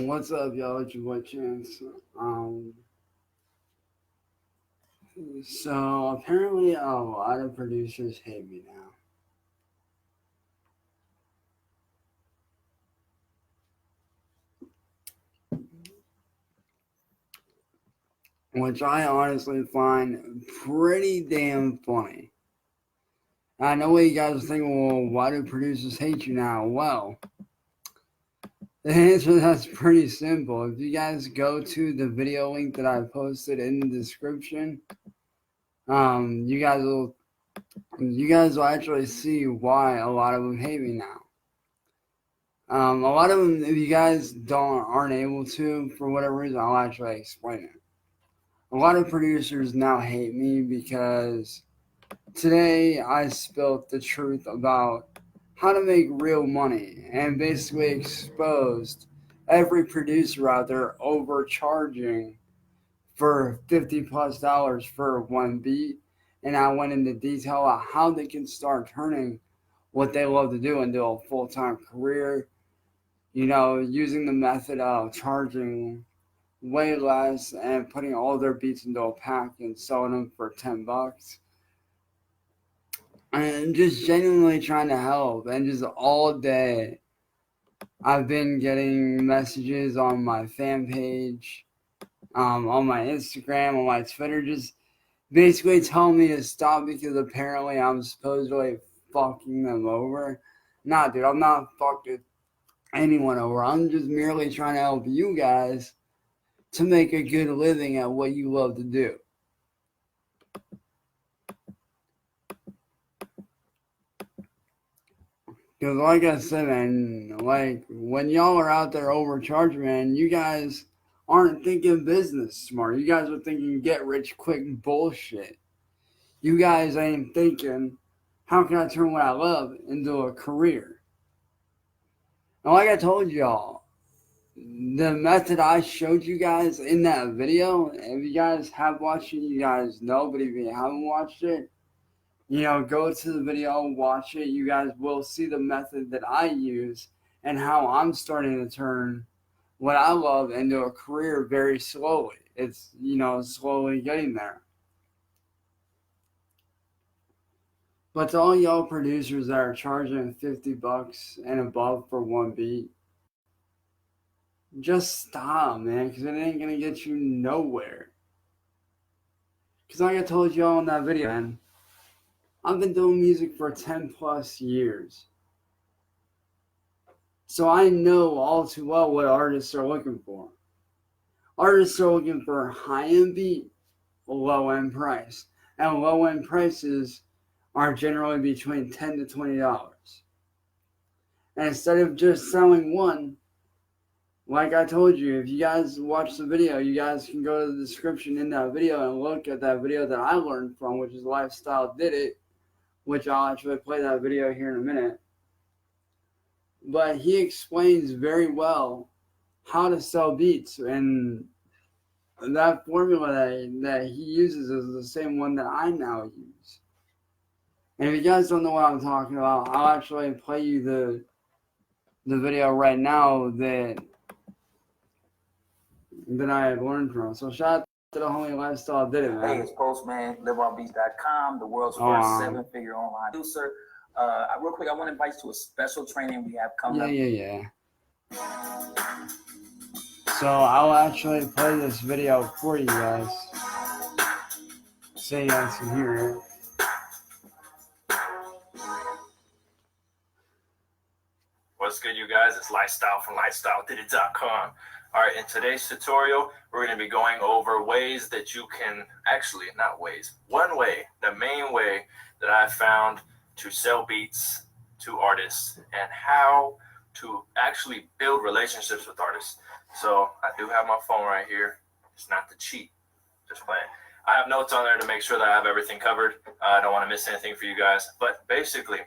What's up, y'all? It's your boy Chance. So apparently a lot of producers hate me now. Which I honestly find pretty damn funny. I know what you guys are thinking, well, why do producers hate you now? Well, the answer to that's pretty simple. If you guys go to the video link that I posted in the description, you guys will actually see why a lot of them hate me now. A lot of them, if you guys aren't able to, for whatever reason, I'll actually explain it. A lot of producers now hate me because today I spilled the truth about how to make real money and basically exposed every producer out there overcharging for $50+ for one beat. And I went into detail on how they can start turning what they love to do into a full-time career. You know, using the method of charging way less and putting all their beats into a pack and selling them for $10. And just genuinely trying to help. And just all day, I've been getting messages on my fan page, on my Instagram, on my Twitter, just basically telling me to stop because apparently I'm supposedly fucking them over. Nah, dude, I'm not fucking anyone over. I'm just merely trying to help you guys to make a good living at what you love to do. Because like I said, man, like when y'all are out there overcharging, man, you guys aren't thinking business smart. You guys are thinking get rich quick bullshit. You guys ain't thinking, how can I turn what I love into a career? And like I told y'all, the method I showed you guys in that video, if you guys have watched it, you guys know, but if you haven't watched it, you know, go to the video, watch it. You guys will see the method that I use and how I'm starting to turn what I love into a career very slowly. It's, you know, slowly getting there. But to all y'all producers that are charging $50 and above for one beat, just stop, man, because it ain't gonna get you nowhere. Because like I told y'all in that video, man, I've been doing music for 10+ years. So I know all too well what artists are looking for. Artists are looking for high-end beat, low-end price. And low-end prices are generally between $10 to $20. And instead of just selling one, like I told you, if you guys watch the video, you guys can go to the description in that video and look at that video that I learned from, which is Lifestyle Did It, which I'll actually play that video here in a minute. But he explains very well how to sell beats, and that formula that he uses is the same one that I now use. And if you guys don't know what I'm talking about, I'll actually play you the video right now that I had learned from. So shout out to the homie Lifestyle Did It, man. Hey, it's Postman, liveonbeats.com, the world's first 7-figure online producer. Real quick, I want to invite you to a special training we have coming up. Yeah. So I'll actually play this video for you guys, so you guys can hear it. What's good, you guys? It's Lifestyle from LifestyleDidIt.com. All right, in today's tutorial, we're going to be going over ways that you can, actually, not ways, one way, the main way that I found to sell beats to artists and how to actually build relationships with artists. So I do have my phone right here. It's not to cheat, just playing. I have notes on there to make sure that I have everything covered. I don't want to miss anything for you guys. But basically,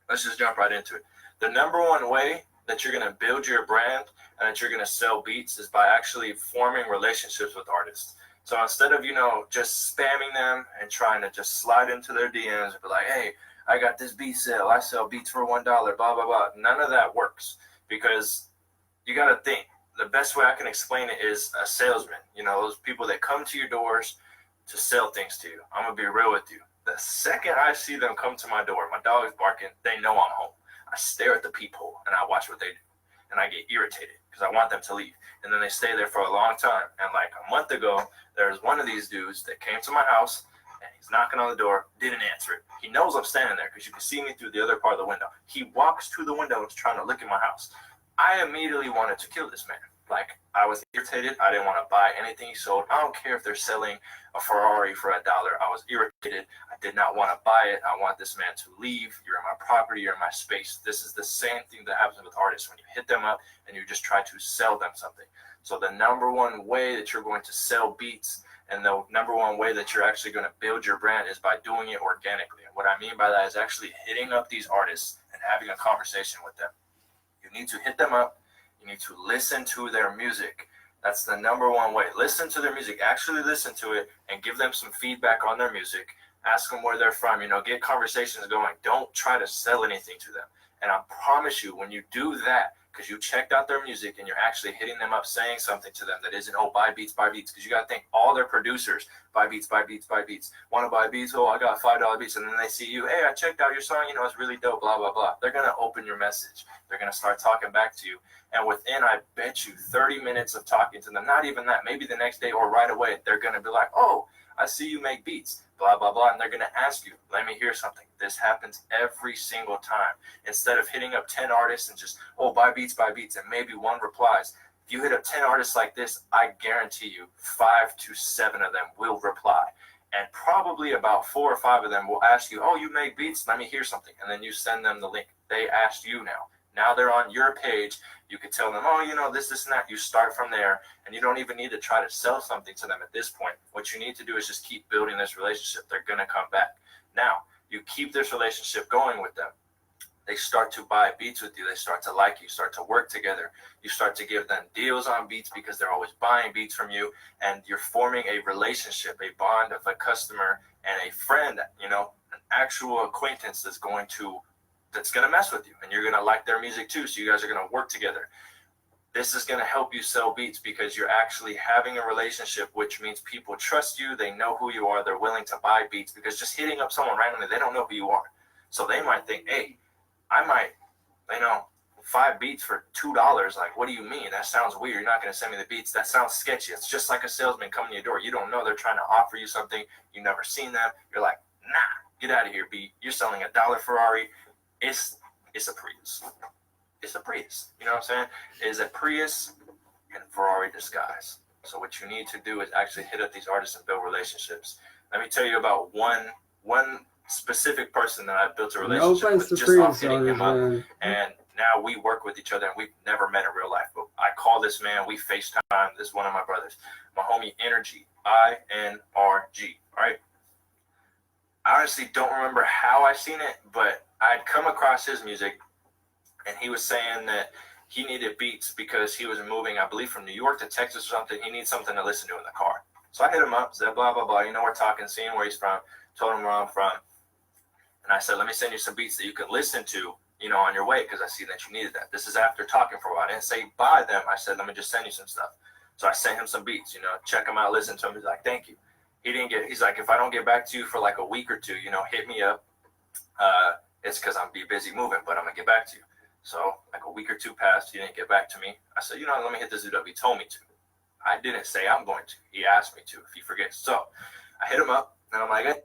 let's just jump right into it. The number one way that you're going to build your brand and that you're going to sell beats is by actually forming relationships with artists. So instead of, just spamming them and trying to just slide into their DMs and be like, hey, I got this beat sale. I sell beats for $1, blah, blah, blah. None of that works because you got to think. the best way I can explain it is a salesman. You know, those people that come to your doors to sell things to you. I'm going to be real with you. The second I see them come to my door, my dog is barking, they know I'm home. I stare at the peephole and I watch what they do. And I get irritated because I want them to leave. And then they stay there for a long time. And like a month ago, there was one of these dudes that came to my house and he's knocking on the door, didn't answer it. He knows I'm standing there because you can see me through the other part of the window. He walks to the window and is trying to look at my house. I immediately wanted to kill this man. Like, I was irritated. I didn't want to buy anything he sold. I don't care if they're selling a Ferrari for $1. I was irritated. I did not want to buy it. I want this man to leave. You're in my property. You're in my space. This is the same thing that happens with artists when you hit them up and you just try to sell them something. So the number one way that you're going to sell beats and the number one way that you're actually going to build your brand is by doing it organically. And what I mean by that is actually hitting up these artists and having a conversation with them. You need to hit them up. You need to listen to their music. That's the number one way. Listen to their music. Actually listen to it and give them some feedback on their music. Ask them where they're from. You know, get conversations going. Don't try to sell anything to them. And I promise you, when you do that, because you checked out their music and you're actually hitting them up saying something to them that isn't, oh, buy beats, because you got to think all their producers, buy beats, want to buy beats, oh, I got $5 beats, and then they see you, hey, I checked out your song, you know, it's really dope, blah, blah, blah. They're going to open your message. They're going to start talking back to you. And within, I bet you, 30 minutes of talking to them, not even that, maybe the next day or right away, they're going to be like, oh, I see you make beats, blah, blah, blah. And they're going to ask you, let me hear something. This happens every single time. Instead of hitting up 10 artists and just, oh, buy beats, and maybe one replies. If you hit up 10 artists like this, I guarantee you 5 to 7 of them will reply. And probably about 4 or 5 of them will ask you, oh, you make beats, let me hear something. And then you send them the link. They asked you now. Now they're on your page. You could tell them, oh, you know, this, and that. You start from there, and you don't even need to try to sell something to them at this point. What you need to do is just keep building this relationship. They're going to come back. Now, you keep this relationship going with them. They start to buy beats with you. They start to like you, start to work together. You start to give them deals on beats because they're always buying beats from you, and you're forming a relationship, a bond of a customer and a friend, you know, an actual acquaintance that's going to mess with you, and you're going to like their music too. So you guys are going to work together. This is going to help you sell beats because you're actually having a relationship, which means people trust you. They know who you are. They're willing to buy beats because just hitting up someone randomly, they don't know who you are. So they might think, hey, I might, 5 beats for $2. Like, what do you mean? That sounds weird. You're not going to send me the beats. That sounds sketchy. It's just like a salesman coming to your door. You don't know. They're trying to offer you something. You've never seen them. You're like, nah, get out of here, B. You're selling a $1 Ferrari. It's a Prius. It's a Prius. You know what I'm saying? It's a Prius in Ferrari disguise. So what you need to do is actually hit up these artists and build relationships. Let me tell you about one specific person that I built a relationship with just off hitting him up. And now we work with each other, and we've never met in real life. But I call this man, we FaceTime. This is one of my brothers. My homie Energy, INRG, right? I honestly don't remember how I seen it, but I'd come across his music, and he was saying that he needed beats because he was moving, I believe, from New York to Texas or something. He needs something to listen to in the car. So I hit him up, said, blah, blah, blah. You know, we're talking, seeing where he's from, told him where I'm from. And I said, let me send you some beats that you can listen to, you know, on your way, because I see that you needed that. This is after talking for a while. I didn't say buy them. I said, let me just send you some stuff. So I sent him some beats, you know, check them out, listen to them. He's like, thank you. He's like, if I don't get back to you for like a week or two, you know, hit me up. It's because I'm be busy moving, but I'm going to get back to you. So like a week or two passed. He didn't get back to me. I said, you know, let me hit this dude up. He told me to. I didn't say I'm going to. He asked me to if he forgets. So I hit him up, and I'm like, hey.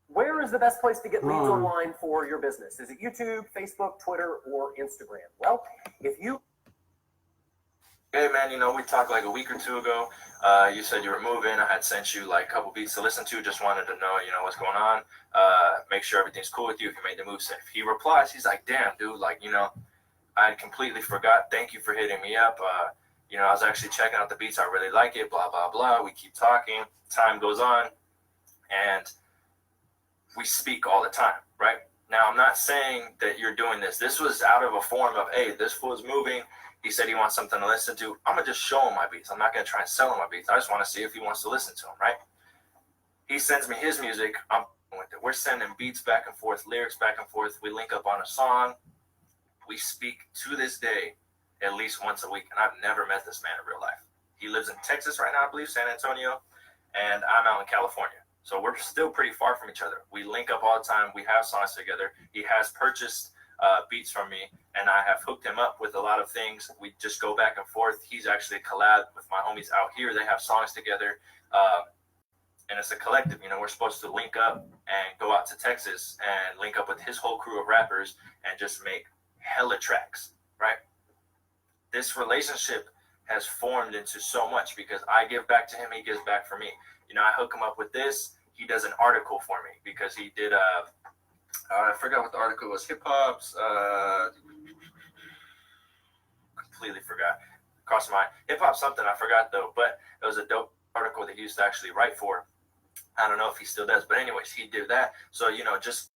Where is the best place to get leads online for your business? Is it YouTube, Facebook, Twitter, or Instagram? Well, if you... Hey, man, you know, we talked like a week or two ago. You said you were moving. I had sent you like a couple beats to listen to. Just wanted to know, you know, what's going on. Make sure everything's cool with you if you made the move safe. He replies, he's like, damn, dude, like, you know, I completely forgot. Thank you for hitting me up. You know, I was actually checking out the beats. I really like it, blah, blah, blah. We keep talking. Time goes on, and we speak all the time, right? Now, I'm not saying that you're doing this. This was out of a form of, hey, this fool's moving. He said he wants something to listen to. I'm going to just show him my beats. I'm not going to try and sell him my beats. I just want to see if he wants to listen to them, right? He sends me his music. I'm with it. We're sending beats back and forth, lyrics back and forth. We link up on a song. We speak to this day at least once a week. And I've never met this man in real life. He lives in Texas right now, I believe, San Antonio, and I'm out in California. So we're still pretty far from each other. We link up all the time. We have songs together. He has purchased beats from me, and I have hooked him up with a lot of things. We just go back and forth. He's actually collabed with my homies out here. They have songs together, and it's a collective. You know, we're supposed to link up and go out to Texas and link up with his whole crew of rappers and just make hella tracks, right? This relationship has formed into so much because I give back to him, he gives back for me. You know, I hook him up with this. He does an article for me because he did I forgot what the article was. Hip hop's completely forgot. Crossed my mind. Hip hop something I forgot though, but it was a dope article that he used to actually write for. I don't know if he still does, but anyways, he did that. So you know, just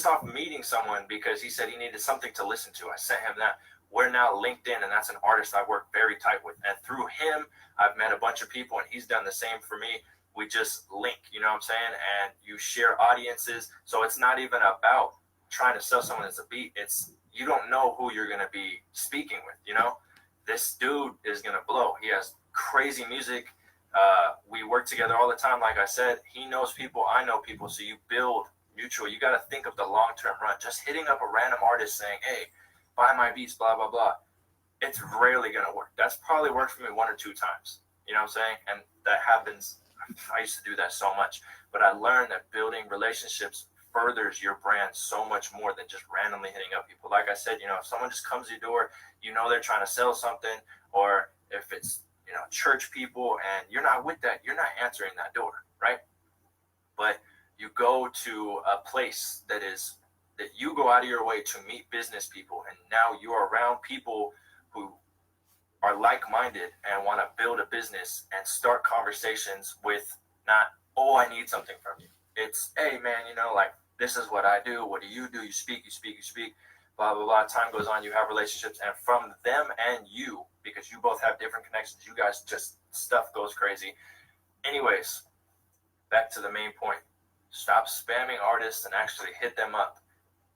off meeting someone because he said he needed something to listen to, I sent him that. We're now linked in, and that's an artist I work very tight with. And through him, I've met a bunch of people, and he's done the same for me. We just link, you know what I'm saying? And you share audiences. So it's not even about trying to sell someone as a beat. It's you don't know who you're going to be speaking with, you know? This dude is going to blow. He has crazy music. We work together all the time. Like I said, he knows people. I know people. So you build mutual. You got to think of the long-term run. Just hitting up a random artist saying, hey, buy my beats, blah, blah, blah. It's rarely going to work. That's probably worked for me 1 or 2 times. You know what I'm saying? And that happens. I used to do that so much. But I learned that building relationships furthers your brand so much more than just randomly hitting up people. Like I said, you know, if someone just comes to your door, you know they're trying to sell something, or if it's, you know, church people and you're not with that, you're not answering that door, right? But you go to a place that you go out of your way to meet business people, and now you're around people who are like-minded and want to build a business and start conversations with not, oh, I need something from you. It's, hey, man, you know, like, this is what I do. What do? You speak, blah, blah, blah. Time goes on, you have relationships, and from them and you, because you both have different connections, you guys just, stuff goes crazy. Anyways, back to the main point. Stop spamming artists and actually hit them up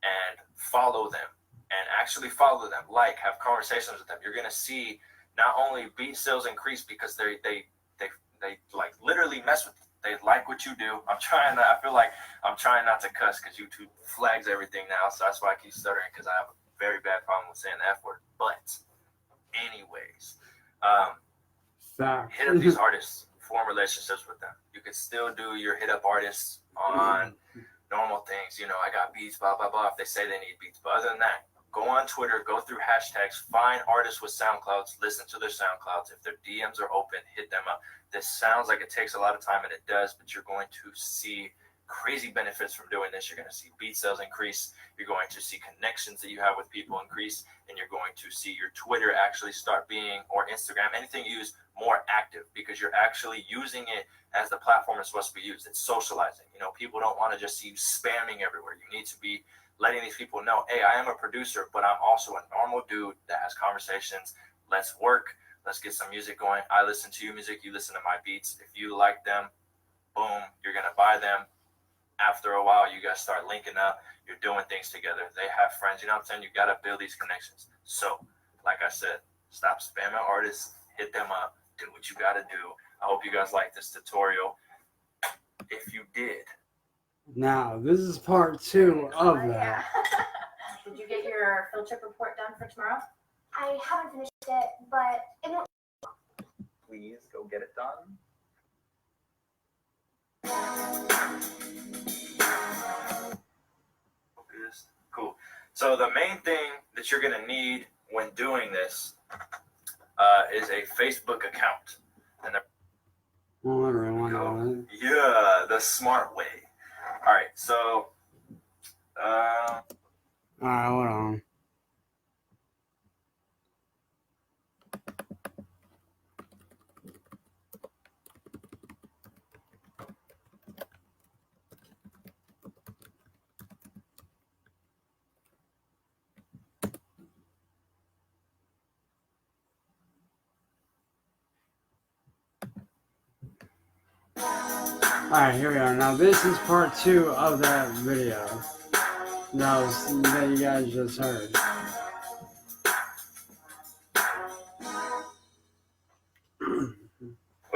and follow them and actually follow them, like, have conversations with them. You're going to see not only beat sales increase because they like literally mess with you. They like what you do. I feel like I'm trying not to cuss because YouTube flags everything now. So that's why I keep stuttering, because I have a very bad problem with saying the F word. But anyways, hit up these artists, form relationships with them. You can still do your hit up artists on normal things. You know, I got beats, blah, blah, blah, if they say they need beats. But other than that, go on Twitter, go through hashtags, find artists with SoundClouds, listen to their SoundClouds. If their DMs are open, hit them up. This sounds like it takes a lot of time, and it does, but you're going to see crazy benefits from doing this. You're going to see beat sales increase. You're going to see connections that you have with people increase, and you're going to see your Twitter actually start being, or Instagram, anything you use, more active, because you're actually using it as the platform is supposed to be used. It's socializing. You know, people don't want to just see you spamming everywhere. You need to be letting these people know, hey, I am a producer, but I'm also a normal dude that has conversations. Let's work. Let's get some music going. I listen to your music. You listen to my beats. If you like them, boom, you're going to buy them. After a while, you guys start linking up. You're doing things together. They have friends. You know what I'm saying? You got to build these connections. So, like I said, stop spamming artists. Hit them up. Do what you got to do. I hope you guys like this tutorial. If you did. Now, this is part 2 of that. Did you get your field trip report done for tomorrow? I haven't finished it, but it won't. Please go get it done. Focused. Cool. So the main thing that you're going to need when doing this is a Facebook account. And Well, everyone knows it. yeah, the smart way. All right, so Alright, hold on. Alright, here we are. Now this is part 2 of that video that you guys just heard.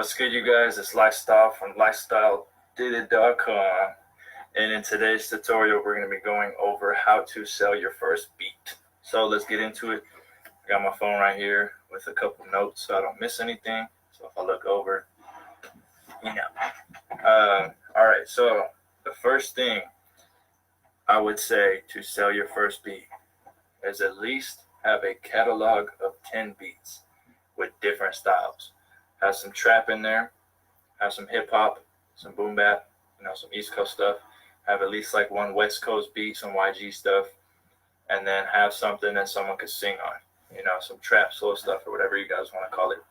What's good, you guys? It's Lifestyle from LifestyleDidIt.com. And in today's tutorial, we're going to be going over how to sell your first beat. So let's get into it. I got my phone right here with a couple notes so I don't miss anything. So if I look over, you know. All right, so the first thing I would say to sell your first beat is at least have a catalog of 10 beats with different styles. Have some trap in there, have some hip hop, some boom bap, some East Coast stuff. Have at least like one West Coast beat, some YG stuff, and then have something that someone could sing on, some trap slow stuff or whatever you guys want to call it.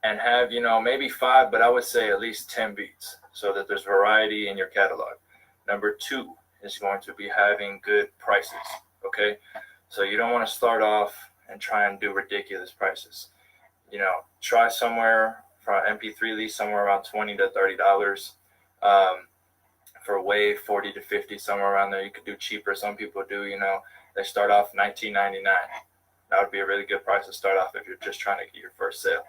And have, maybe 5, but I would say at least 10 beats so that there's variety in your catalog. Number 2 is going to be having good prices, okay? So you don't want to start off and try and do ridiculous prices. Try somewhere for an MP3 lease, somewhere around $20 to $30. For Wave, 40 to 50, somewhere around there. You could do cheaper. Some people do, they start off $19.99. That would be a really good price to start off if you're just trying to get your first sale.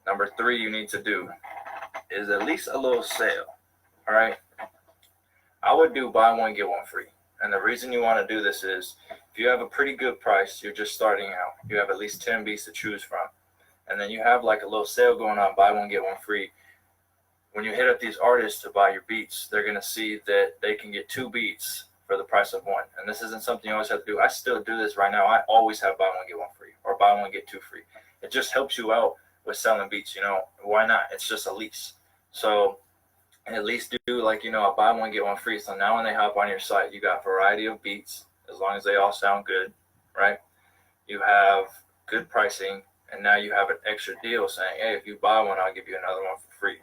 Number 3 you need to do is at least a little sale, all right? I would do buy one, get one free. And the reason you want to do this is if you have a pretty good price, you're just starting out, you have at least 10 beats to choose from. And then you have like a little sale going on, buy one, get one free. When you hit up these artists to buy your beats, they're going to see that they can get 2 beats for the price of 1. And this isn't something you always have to do. I still do this right now. I always have buy one, get one free, or buy one, get 2 free. It just helps you out with selling beats, why not? It's just a lease. So at least do like, a buy one, get one free. So now when they hop on your site, you got a variety of beats, as long as they all sound good, right? You have good pricing, and now you have an extra deal saying, hey, if you buy one, I'll give you another one for free.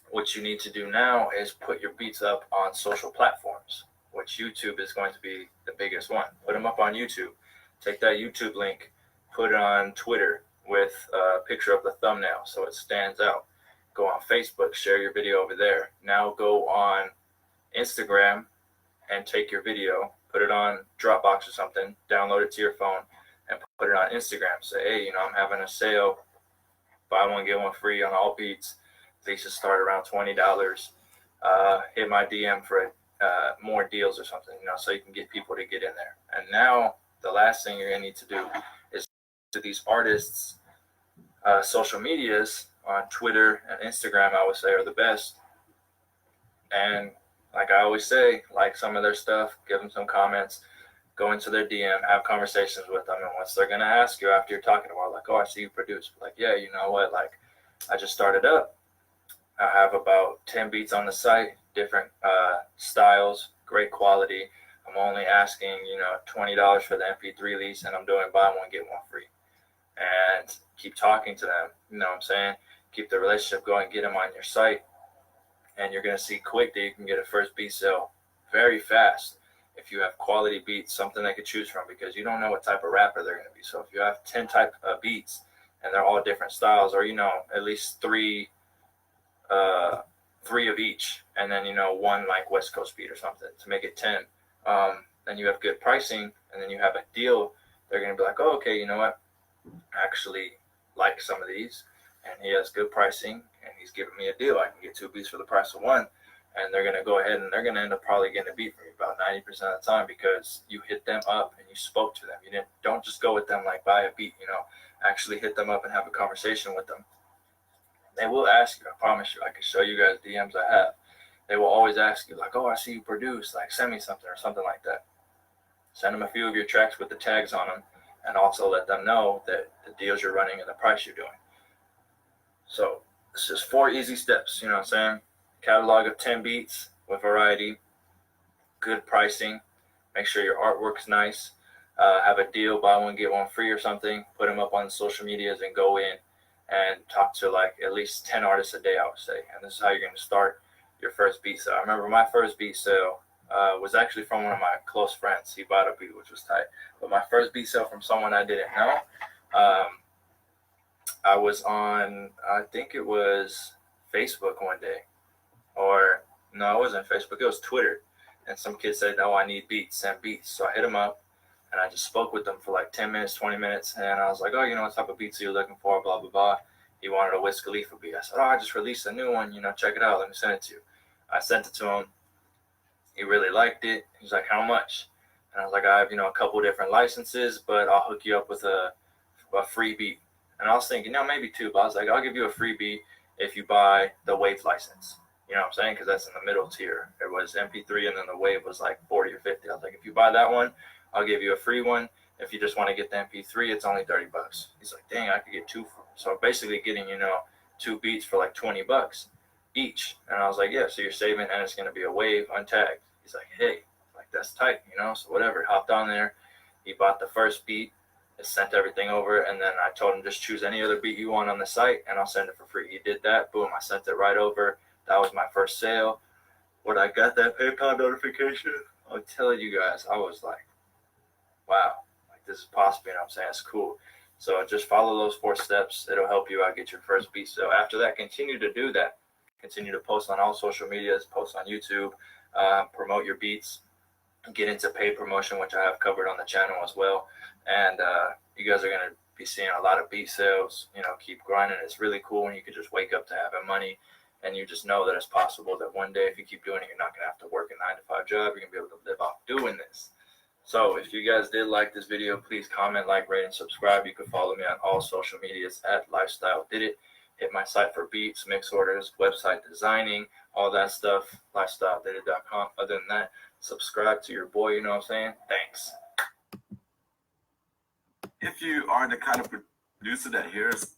What you need to do now is put your beats up on social platforms, which YouTube is going to be the biggest one. Put them up on YouTube. Take that YouTube link, put it on Twitter with a picture of the thumbnail so it stands out. Go on Facebook, share your video over there. Now go on Instagram and take your video, put it on Dropbox or something, download it to your phone, and put it on Instagram. Say, hey, I'm having a sale, buy one, get one free on all beats. Leases start around $20. Hit my DM for more deals or something, so you can get people to get in there. And now the last thing you're gonna need to do is to these artists' social medias on Twitter and Instagram, I would say, are the best. And like I always say, like some of their stuff, give them some comments, go into their DM, have conversations with them. And once they're going to ask you after you're talking about, like, oh, I see you produce. Like, yeah, you know what? Like, I just started up. I have about 10 beats on the site, different styles, great quality. I'm only asking, $20 for the MP3 lease, and I'm doing buy one, get one free. And keep talking to them, you know what I'm saying? Keep the relationship going, get them on your site, and you're going to see quick that you can get a first beat sale very fast if you have quality beats, something they could choose from, because you don't know what type of rapper they're going to be. So if you have 10 type of beats and they're all different styles, or at least three of each, and then one like West Coast beat or something to make it 10, then you have good pricing, and then you have a deal. They're going to be like, oh, okay, you know what, I actually like some of these, and he has good pricing, and he's giving me a deal. I can get 2 beats for the price of 1. And they're going to go ahead and they're going to end up probably getting a beat from you about 90% of the time, because you hit them up and you spoke to them. Don't just go with them like buy a beat, actually hit them up and have a conversation with them. They will ask you, I promise you, I can show you guys DMs I have. They will always ask you, like, oh, I see you produce, like, send me something or something like that. Send them a few of your tracks with the tags on them, and also let them know that the deals you're running and the price you're doing. So it's just 4 easy steps, you know what I'm saying? Catalog of 10 beats with variety, good pricing, make sure your artwork's nice, have a deal, buy one, get one free or something, put them up on the social medias, and go in and talk to like at least 10 artists a day, I would say. And this is how you're going to start your first beat sale. I remember my first beat sale was actually from one of my close friends. He bought a beat, which was tight. But my first beat sale from someone I didn't know, I was on, I think it was Facebook one day. Or, no, it wasn't Facebook. It was Twitter. And some kid said, oh, I need beats, send beats. So I hit him up. And I just spoke with him for like 10 minutes, 20 minutes. And I was like, oh, what type of beats are you looking for? Blah, blah, blah. He wanted a Wiz Khalifa beat. I said, oh, I just released a new one. Check it out. Let me send it to you. I sent it to him. He really liked it. He's like, how much? And I was like, I have, a couple different licenses, but I'll hook you up with a free beat. And I was thinking, maybe two. But I was like, I'll give you a free beat if you buy the Wave license. You know what I'm saying? Because that's in the middle tier. It was MP3, and then the Wave was like 40 or 50. I was like, if you buy that one, I'll give you a free one. If you just want to get the MP3, it's only $30. He's like, dang, I could get two. So basically getting, two beats for like $20 each. And I was like, yeah, so you're saving, and it's going to be a Wave untagged. He's like, hey, like that's tight, so whatever. Hopped on there. He bought the first beat, sent everything over, and then I told him just choose any other beat you want on the site, and I'll send it for free. He did that. Boom, I sent it right over. That was my first sale. When I got that PayPal notification, I'll tell you guys, I was like, wow, like this is possible. I'm saying? It's cool. So just follow those 4 steps. It'll help you out get your first beat. So after that, continue to do that. Continue to post on all social medias, post on YouTube, promote your beats, get into paid promotion, which I have covered on the channel as well. And you guys are going to be seeing a lot of beat sales. Keep grinding. It's really cool when you can just wake up to having money, and you just know that it's possible that one day, if you keep doing it, you're not going to have to work a 9-to-5 job. You're going to be able to live off doing this. So if you guys did like this video, please comment, like, rate, and subscribe. You can follow me on all social medias at Lifestyle Did It. Hit my site for beats, mix orders, website designing, all that stuff, lifestyledidit.com. Other than that, subscribe to your boy, you know what I'm saying? Thanks. If you are the kind of producer that hears.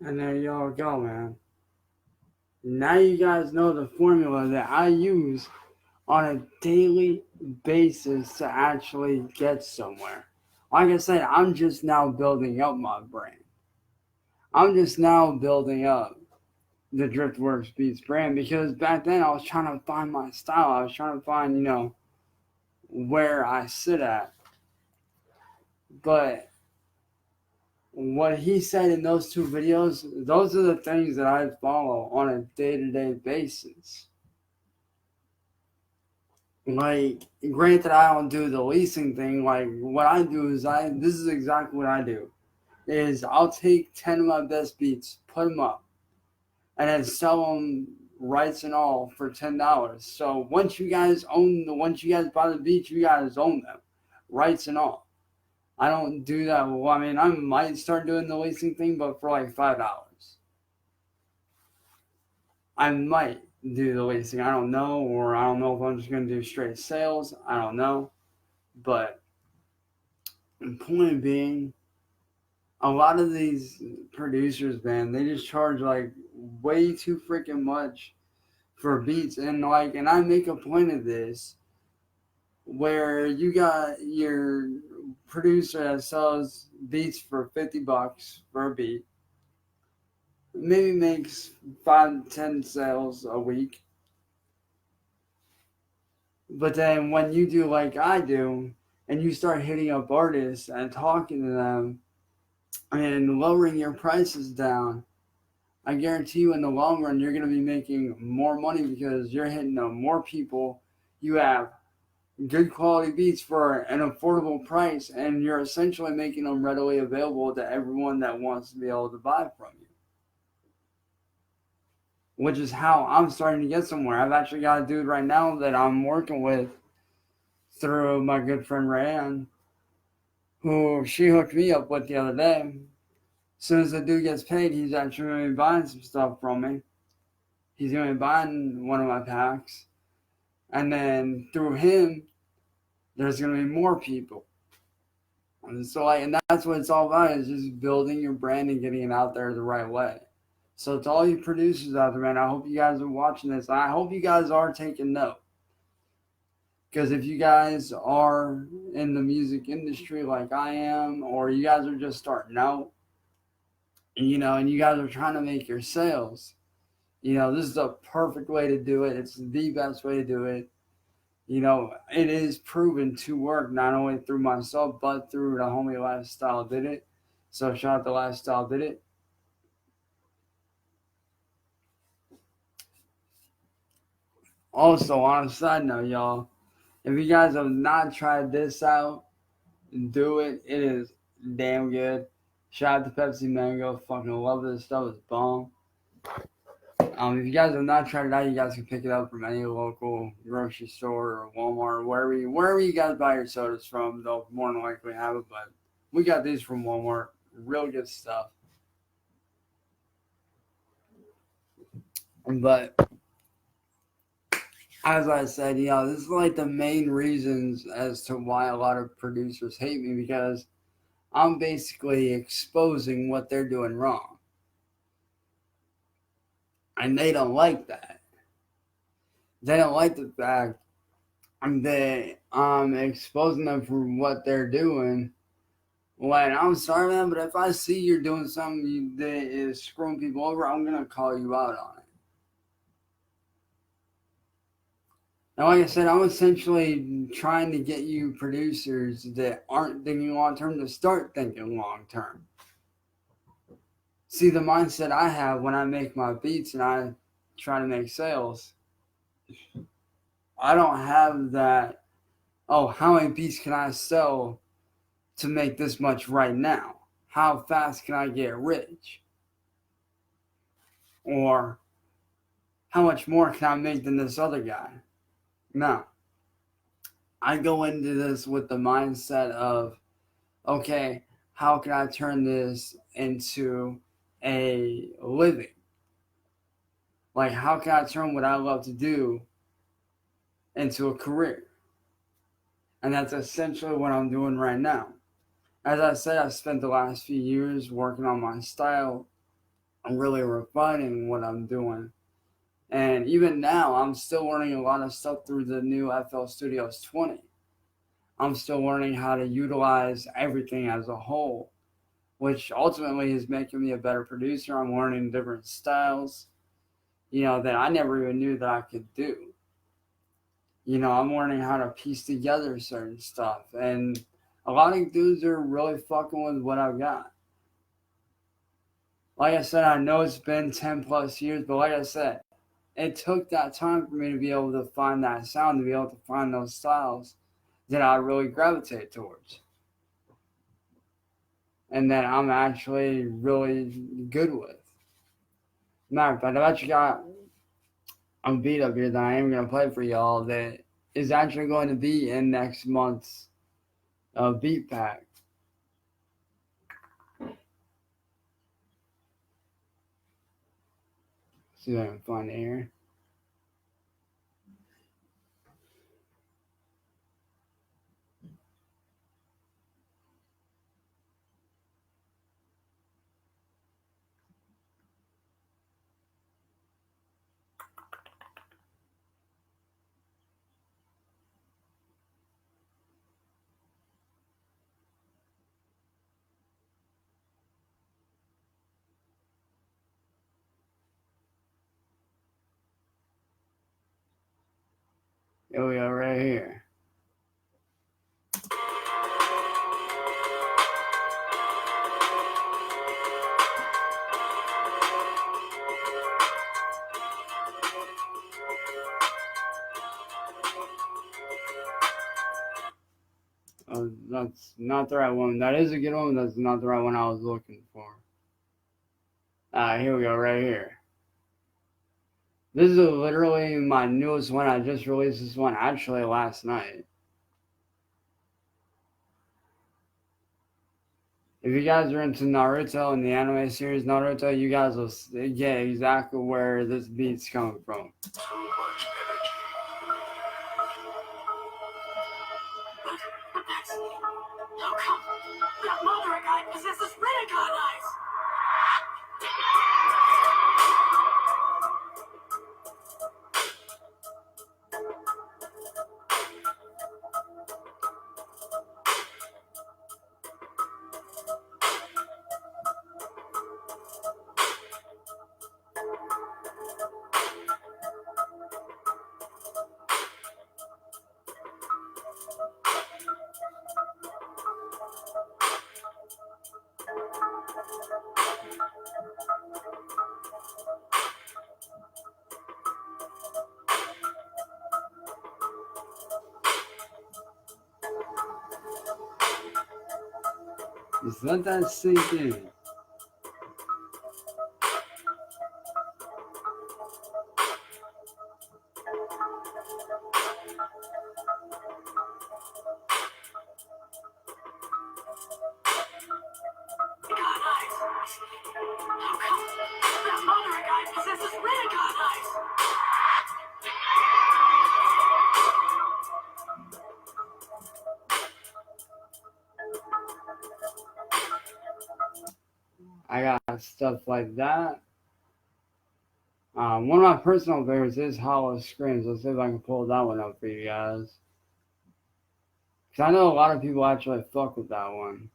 And there y'all go, man. Now you guys know the formula that I use on a daily basis to actually get somewhere. Like I said, I'm just now building up my brand. I'm just now building up the Driftworks Beats brand, because back then I was trying to find my style. I was trying to find, where I sit at. But what he said in those 2 videos, those are the things that I follow on a day-to-day basis. Like, granted, I don't do the leasing thing. Like, what I do is this is exactly what I do. Is I'll take 10 of my best beats, put them up, and then sell them rights and all for $10. So once you guys buy the beats, you guys own them, rights and all. I don't do that. Well, I mean, I might start doing the leasing thing, but for like $5. I might do the leasing. I don't know, or I don't know if I'm just going to do straight sales. I don't know. But the point being, a lot of these producers, man, they just charge like way too freaking much for beats. And I make a point of this, where you got your producer that sells beats for $50 for a beat, maybe makes 5-10 sales a week. But then when you do like I do, and you start hitting up artists and talking to them and lowering your prices down, I guarantee you in the long run you're going to be making more money, because you're hitting up more people. You have good quality beats for an affordable price, and you're essentially making them readily available to everyone that wants to be able to buy from you. Which is how I'm starting to get somewhere. I've actually got a dude right now that I'm working with through my good friend Rayanne, who she hooked me up with the other day. As soon as the dude gets paid, he's actually going to be buying some stuff from me. He's going to be buying one of my packs. And then through him, there's going to be more people. And so, and that's what it's all about, is just building your brand and getting it out there the right way. So to all you producers out there, man, I hope you guys are watching this. I hope you guys are taking note. Because if you guys are in the music industry like I am, or you guys are just starting out, and you guys are trying to make your sales, this is the perfect way to do it. It's the best way to do it. It is proven to work, not only through myself, but through the homie Lifestyle Did It. So shout out to Lifestyle Did It. Also, on a side note, y'all, If you guys have not tried this out, do it. It is damn good. Shout out to Pepsi Mango. Fucking love this stuff. It's bomb. If you guys have not tried it out, you guys can pick it up from any local grocery store or Walmart, wherever you guys buy your sodas from. They'll more than likely have it, but we got these from Walmart. Real good stuff. But as I said, this is like the main reasons as to why a lot of producers hate me, because I'm basically exposing what they're doing wrong. And they don't like that. They don't like the fact that I'm exposing them for what they're doing. When I'm sorry, man, but if I see you're doing something that is screwing people over, I'm going to call you out on it. And like I said, I'm essentially trying to get you producers that aren't thinking long term to start thinking long term. See, the mindset I have when I make my beats and I try to make sales, I don't have that, oh, how many beats can I sell to make this much right now? How fast can I get rich? Or how much more can I make than this other guy? No. I go into this with the mindset of, okay, how can I turn this into a living? Like, how can I turn what I love to do into a career? And that's essentially what I'm doing right now. As I said, I've spent the last few years working on my style. I'm really refining what I'm doing. And even now, I'm still learning a lot of stuff through the new FL Studios 20. I'm still learning how to utilize everything as a whole, which ultimately is making me a better producer. I'm learning different styles, that I never even knew that I could do. I'm learning how to piece together certain stuff. And a lot of dudes are really fucking with what I've got. Like I said, I know it's been 10 plus years, but like I said, it took that time for me to be able to find that sound, to be able to find those styles that I really gravitate towards. And that I'm actually really good with. Matter of fact, I've actually got a beat up here that I am going to play for y'all that is actually going to be in next month's beat pack. See if I can find it here. Here we go, right here. Oh, that's not the right one. That is a good one, but that's not the right one I was looking for. Here we go, right here. This is literally my newest one. I just released this one actually last night. If you guys are into Naruto and the anime series Naruto, you guys will get exactly where this beat's coming from. Too much energy. But that's... How come that mother guy possesses Rinnegan eyes? Just let that sink in. How come that mother guy possesses Renegade eyes? I got stuff like that. One of my personal favorites is Hollow Screams. Let's see if I can pull that one up for you guys. Because I know a lot of people actually fuck with that one.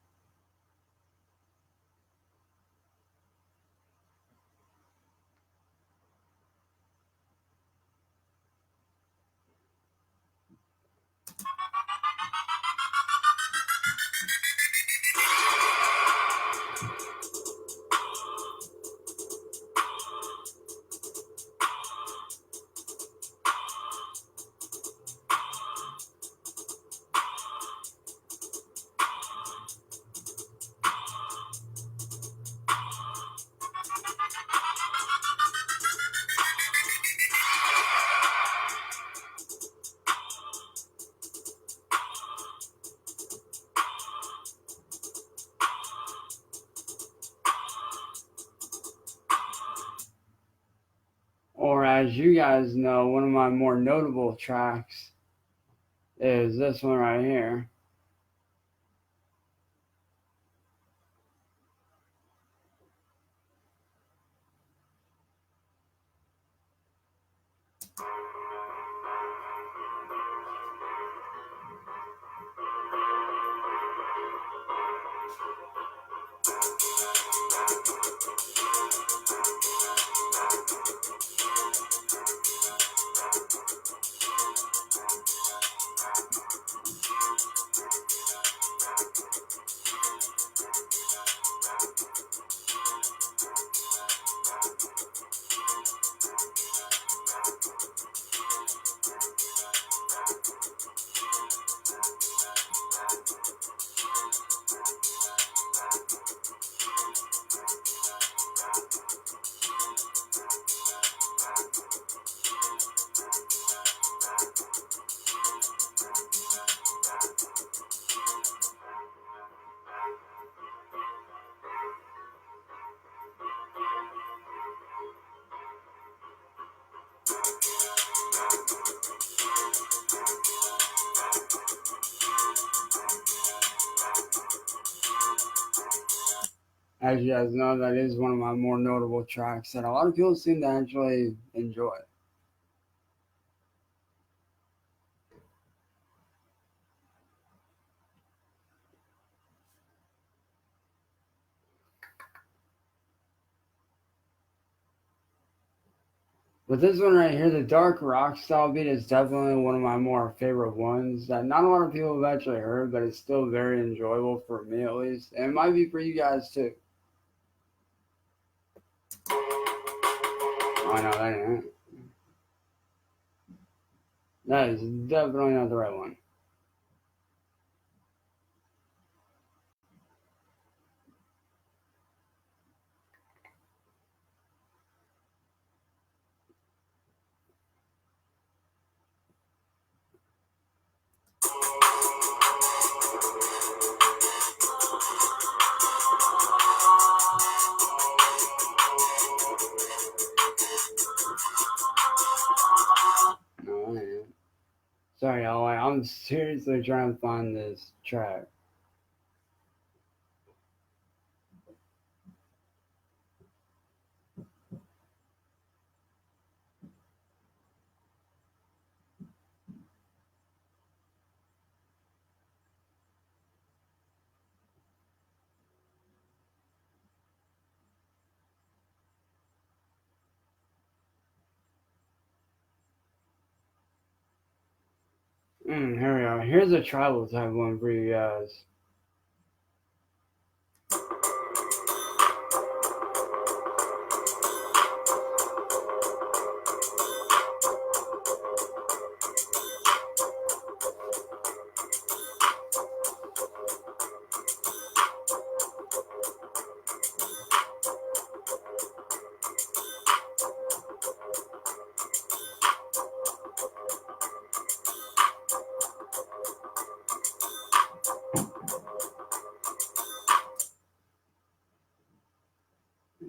Or as you guys know, one of my more notable tracks is this one right here. As you guys know, that is one of my more notable tracks that a lot of people seem to actually enjoy. But this one right here, the dark rock style beat, is definitely one of my more favorite ones that not a lot of people have actually heard, but it's still very enjoyable for me at least. And it might be for you guys too. Oh no, that ain't it. That is definitely not the right one. No, that ain't it. Sorry, y'all. I'm seriously trying to find this track. Here we are. Here's a tribal type one for you guys.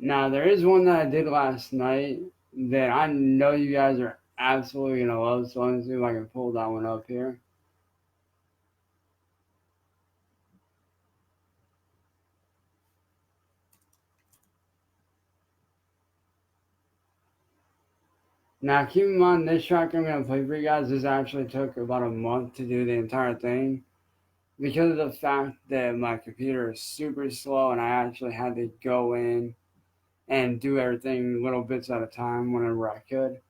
Now, there is one that I did last night that I know you guys are absolutely going to love, so let me see if I can pull that one up here. Now, keep in mind, this track I'm going to play for you guys, this actually took about a month to do the entire thing because of the fact that my computer is super slow and I actually had to go in and do everything little bits at a time whenever I could.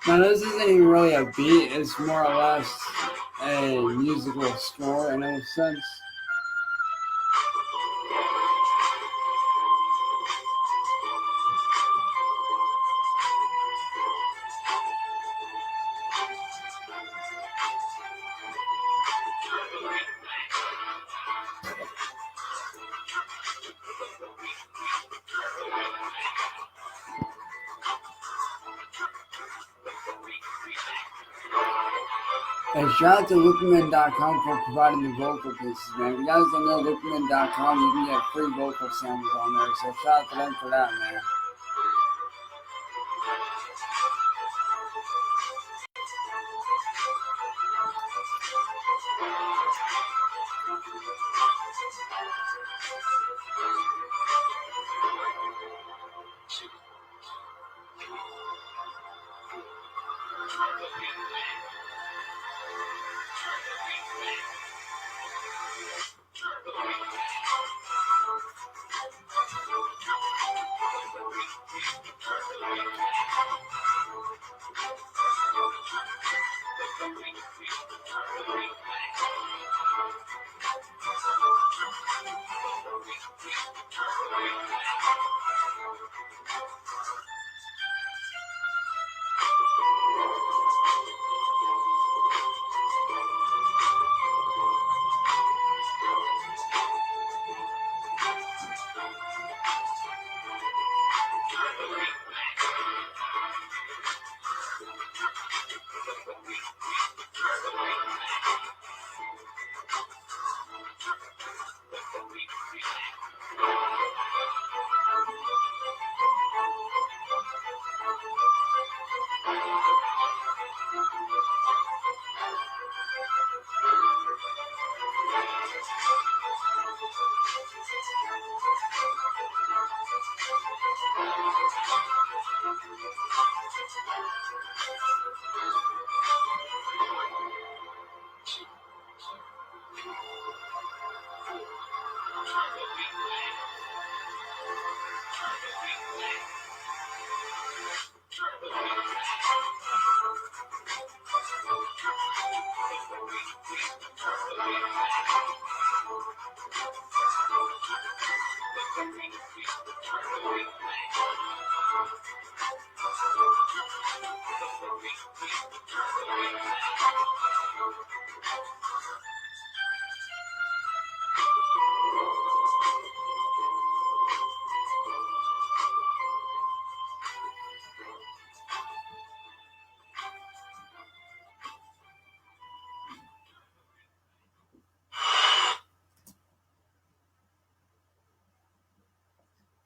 Now, this isn't even really a beat, it's more or less a musical score in a sense. And shout out to Looperman.com for providing the vocal pieces, man. If you guys don't know Looperman.com, you can get free vocal samples on there, so shout out to them for that, man.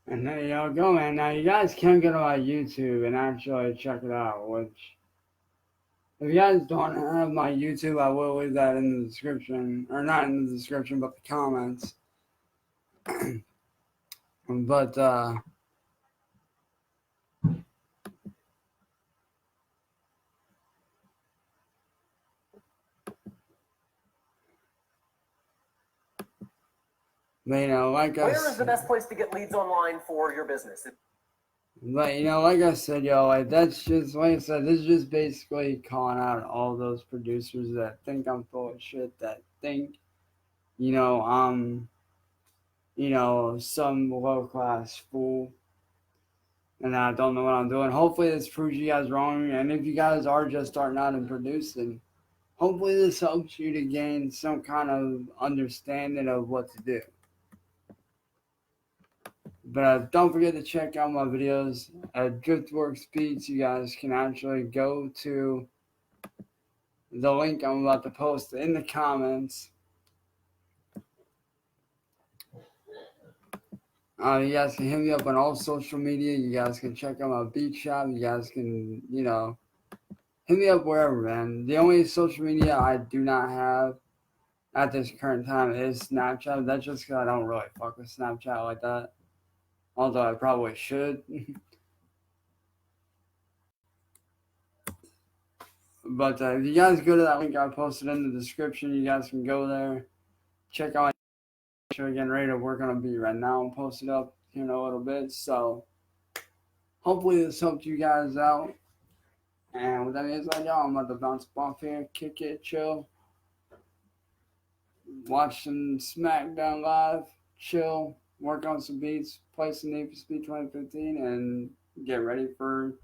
And there y'all go, man. Now, you guys can go to my YouTube and actually check it out, which, if you guys don't have my YouTube, I will leave that in the description. Or not in the description, but the comments. But, you know, like I Where said, is the best place to get leads online for your business? but, you know, like I said, yo, like, that's just, like I said, this is just basically calling out all those producers that think I'm full of shit, that think, you know, some low-class fool, and I don't know what I'm doing. Hopefully this proves you guys wrong, and if you guys are just starting out and producing, hopefully this helps you to gain some kind of understanding of what to do. But don't forget to check out my videos at Driftworks Beats. You guys can actually go to the link I'm about to post in the comments. You guys can hit me up on all social media. You guys can check out my beat shop. You guys can, hit me up wherever, man. The only social media I do not have at this current time is Snapchat. That's just because I don't really fuck with Snapchat like that. Although I probably should. But if you guys go to that link I posted in the description, you guys can go there. Check out my show. Getting ready to work on a beat right now and post it up here in a little bit. So hopefully this helped you guys out. And with that being said, y'all, I'm about to bounce off here, kick it, chill. Watch some SmackDown Live, chill, work on some beats, play some Need for Speed 2015, and get ready for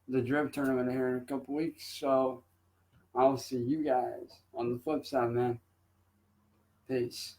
the Drift tournament here in a couple weeks. So I'll see you guys on the flip side, man. Peace.